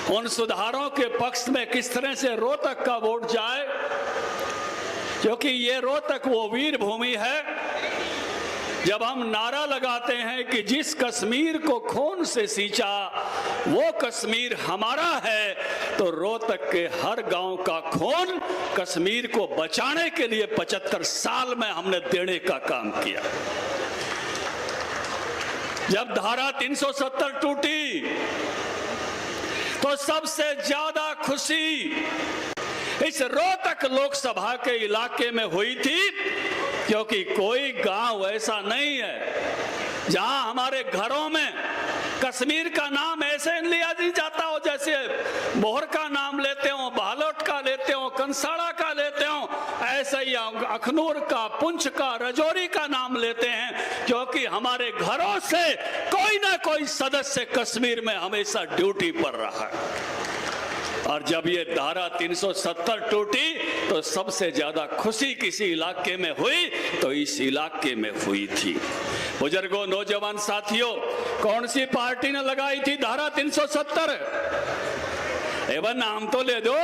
उन सुधारों के पक्ष में किस तरह से रोहतक का वोट जाए, क्योंकि ये रोहतक वो वीर भूमि है। जब हम नारा लगाते हैं कि जिस कश्मीर को खून से सींचा वो कश्मीर हमारा है, तो रोहतक के हर गांव का खून कश्मीर को बचाने के लिए 75 साल में हमने देने का काम किया। जब धारा 370 टूटी तो सबसे ज्यादा खुशी इस रोहतक लोकसभा के इलाके में हुई थी, क्योंकि कोई गांव ऐसा नहीं है जहां हमारे घरों में कश्मीर का नाम ऐसे लिया नहीं जाता हो जैसे बोहर का नाम लेते हो, बालोट का लेते हो, कंसाड़ा का लेते हो, ऐसे ही अखनूर का, पुंछ का, राजौरी का नाम लेते हैं, क्योंकि हमारे घरों से कोई ना कोई सदस्य कश्मीर में हमेशा ड्यूटी पर रहा है। और जब ये धारा 370 टूटी तो सबसे ज्यादा खुशी किसी इलाके में हुई तो इस इलाके में हुई थी। बुजुर्गों, नौजवान साथियों, कौन सी पार्टी ने लगाई थी धारा 370? एवं नाम तो ले दो,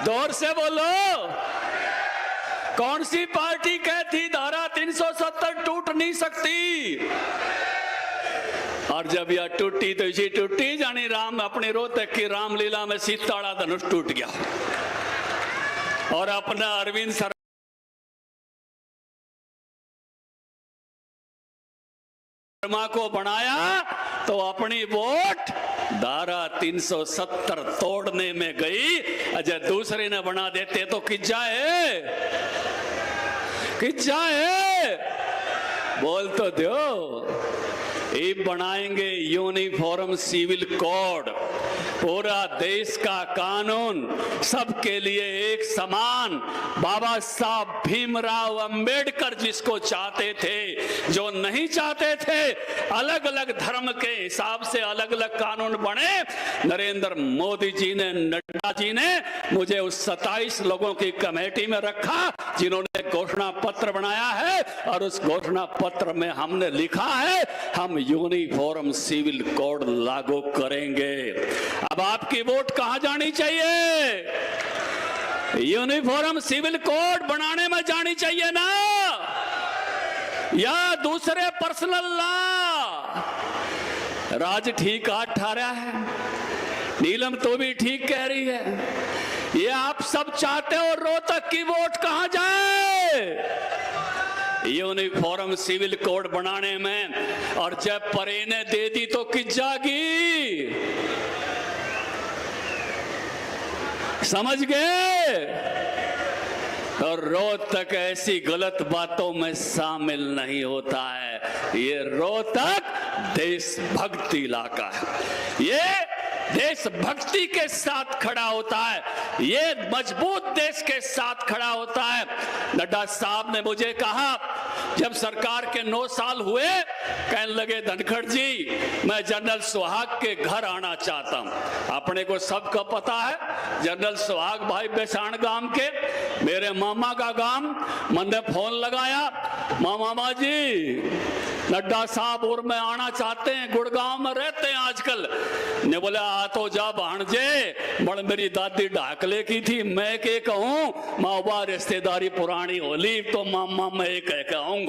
जोर से बोलो। कौन सी पार्टी कहती धारा 370 टूट नहीं सकती? और जब यह टूटी तो इसी टूटी, जानी राम अपने रोहतक की रामलीला में सीताड़ा धनुष टूट गया और अपना अरविंद शर्मा को बनाया तो अपनी वोट धारा 370 तोड़ने में गई। अजय दूसरे ने बना देते तो किज्जा है, किज्जा है, बोल तो दो। ये बनाएंगे यूनिफॉर्म सिविल कोड, पूरा देश का कानून, सबके लिए एक समान। बाबा साहब भीमराव अंबेडकर जिसको चाहते थे, जो नहीं चाहते थे अलग अलग धर्म के हिसाब से अलग अलग कानून बने, नरेंद्र मोदी जी ने, नड्डा जी ने मुझे उस 27 लोगों की कमेटी में रखा जिन्होंने घोषणा पत्र बनाया है, और उस घोषणा पत्र में हमने लिखा है हम यूनिफॉर्म सिविल कोड लागू करेंगे। अब आपकी वोट कहां जानी चाहिए? यूनिफॉर्म सिविल कोड बनाने में जानी चाहिए ना, या दूसरे पर्सनल लॉ? राज ठीक हाथ ठहरा है, नीलम तो भी ठीक कह रही है। ये आप सब चाहते हो रोहतक की वोट कहां जाए? यूनिफॉर्म सिविल कोड बनाने में। और जब परे ने दे दी तो किस जागी? समझ गए? और रोहतक ऐसी गलत बातों में शामिल नहीं होता है। ये रोहतक देशभक्ति इलाका है, ये देशभक्ति के साथ खड़ा होता है, ये मजबूत देश के साथ खड़ा होता है। नड्डा साहब ने मुझे कहा जब सरकार के 9 साल हुए, कहने लगे धनखड़ जी मैं जनरल सुहाग के घर आना चाहता हूं। अपने को सबका पता है जनरल सुहाग भाई बेसाण गांव के, मेरे मामा का गांव। मैंने फोन लगाया, मामा जी नड्डा साहब और मैं आना चाहते हैं, गुड़गांव में रहते हैं आजकल। ने बोला आ तो जा भाणजे, बड़ मेरी दादी ढाकले की थी, मैं के कहूं, माँ रिश्तेदारी पुरानी होली तो मामा मैं कह के आऊंगा।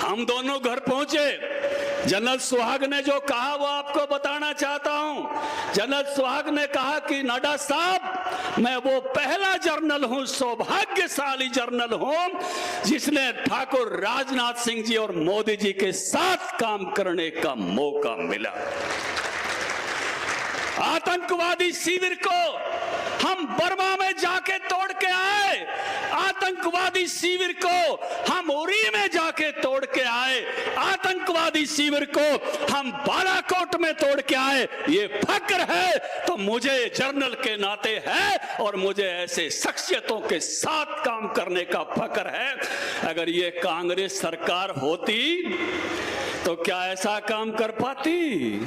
हम दोनों घर पहुंचे। जनरल सुहाग ने जो कहा वो आपको बताना चाहता हूं। जनरल सुहाग ने कहा कि नड्डा साहब मैं वो पहला जर्नल हूं, सौभाग्यशाली जर्नल हूं जिसने ठाकुर राजनाथ सिंह जी और मोदी जी के साथ काम करने का मौका मिला। आतंकवादी शिविर को हम बर्मा में जाके तोड़ के आए, आतंकवादी शिविर को हम उरी में जाके तोड़ के आए, आतंकवादी शिविर को हम बालाकोट में तोड़ के आए। ये फक्र है तो मुझे जर्नल के नाते है, और मुझे ऐसे शख्सियतों के साथ काम करने का फक्र है। अगर ये कांग्रेस सरकार होती तो क्या ऐसा काम कर पाती?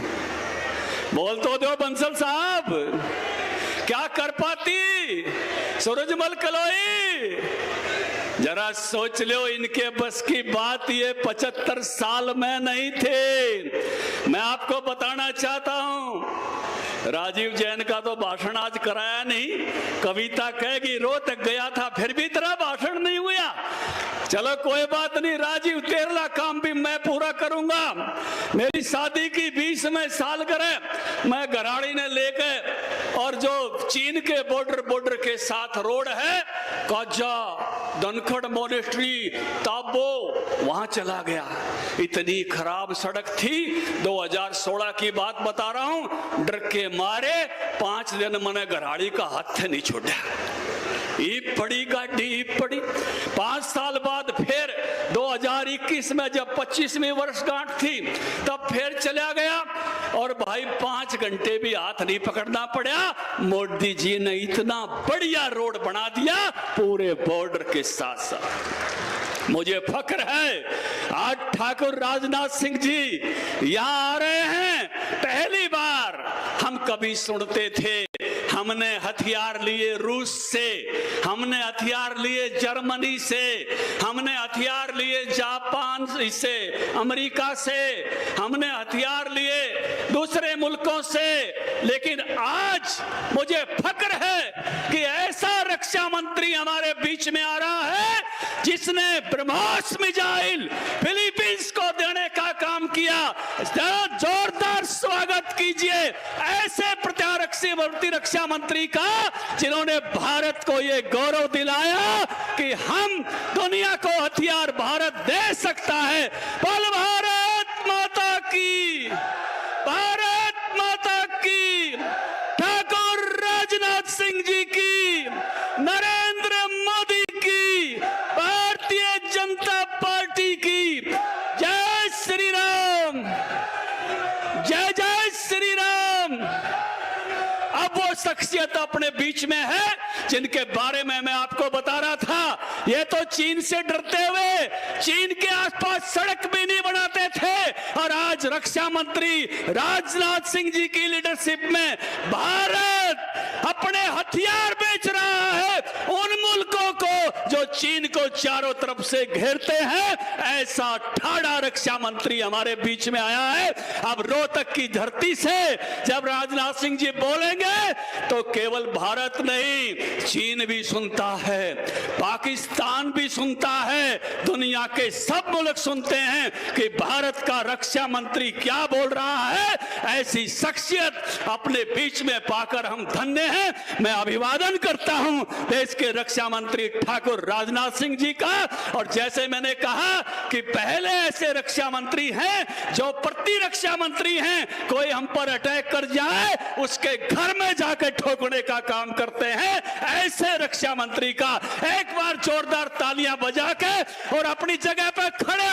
बोल तो दो बंसल साहब, क्या कर पाती? सूरजमल कलोई, जरा सोच लो, इनके बस की बात ये 75 साल में नहीं थे। मैं आपको बताना चाहता हूं, राजीव जैन का तो भाषण आज कराया नहीं। कविता कहेगी रोहतक गया था फिर भी तेरा भाषण नहीं हुआ। चलो कोई बात नहीं राजीव, तेरा काम भी मैं पूरा करूंगा। मेरी शादी की 20वें सालगिरह मैं घराड़ी ने लेकर और जो चीन के बॉर्डर के साथ रोड है काजा, धनखड़ मोनेस्ट्री, ताबो, वहां चला गया। इतनी खराब सड़क थी, 2016 की बात बता रहा हूं। डर के मारे 5 दिन मैंने घराड़ी का हाथ नहीं छोड़ा। ईप पड़ी गाड़ी, ईप पड़ी। 5 साल बाद फिर 2021 में जब 25वीं वर्षगांठ थी तब फिर चला गया और भाई 5 घंटे भी हाथ नहीं पकड़ना पड़ा। मोदी जी ने इतना बढ़िया रोड बना दिया पूरे बॉर्डर के साथ साथ। मुझे फक्र है आज ठाकुर राजनाथ सिंह जी यहाँ आ रहे हैं। पहली बार हम कभी सुनते थे हमने हथियार लिए रूस से, हमने हथियार लिए जर्मनी से, हमने हथियार लिए जापान से, अमेरिका से, हमने हथियार लिए दूसरे मुल्कों से। लेकिन आज मुझे फक्र है कि ऐसा रक्षा मंत्री हमारे बीच में आ रहा है जिसने ब्रह्मोस मिसाइल फिलीपींस को देने का काम किया। जोरदार स्वागत कीजिए ऐसे प्रत्यारक्षी रक्षा मंत्री का जिन्होंने भारत को यह गौरव दिलाया कि हम दुनिया को हथियार भारत दे सकता है। बोल भारत माता की, भारत माता की, ठाकुर राजनाथ सिंह जी की, नरेंद्र मोदी की, भारतीय जनता पार्टी की। जय श्री राम, जय जय श्री राम। अब वो शख्सियत अपने बीच में है जिनके बारे में मैं आपको बता रहा था। ये तो चीन से डरते हुए चीन के आसपास सड़क भी नहीं बनाते थे और आज रक्षा मंत्री राजनाथ सिंह जी की लीडरशिप में भारत अपने हथियार बेच रहा है उन मुल्कों को जो चीन को चारों तरफ से घेरते हैं। ऐसा ठाड़ा रक्षा मंत्री हमारे बीच में आया है। अब रोहतक की धरती से जब राजनाथ सिंह जी बोलेंगे तो केवल भारत नहीं, चीन भी सुनता है, पाकिस्तान भी सुनता है, दुनिया के सब मुल्क सुनते हैं कि भारत का रक्षा मंत्री क्या बोल रहा है। ऐसी शख्सियत अपने बीच में पाकर हम धन्य हैं। मैं अभिवादन करता हूं देश के रक्षा मंत्री ठाकुर राजनाथ सिंह जी का। और जैसे मैंने कहा कि पहले ऐसे रक्षा मंत्री हैं जो प्रतिरक्षा मंत्री हैं, कोई हम पर अटैक कर जाए उसके घर में जाकर ठोकने का काम करते हैं। ऐसे रक्षा मंत्री का एक बार जोरदार तालियां बजा के और अपनी जगह पर खड़े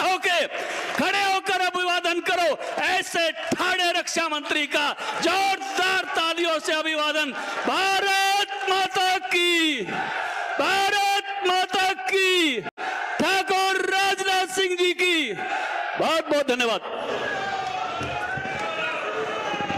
होकर अभिवादन करो। ऐसे ठाड़े रक्षा मंत्री का जोरदार तालियों से अभिवादन। भारत माता की, भारत माता की, ठाकुर राजनाथ सिंह जी की बहुत बहुत धन्यवाद।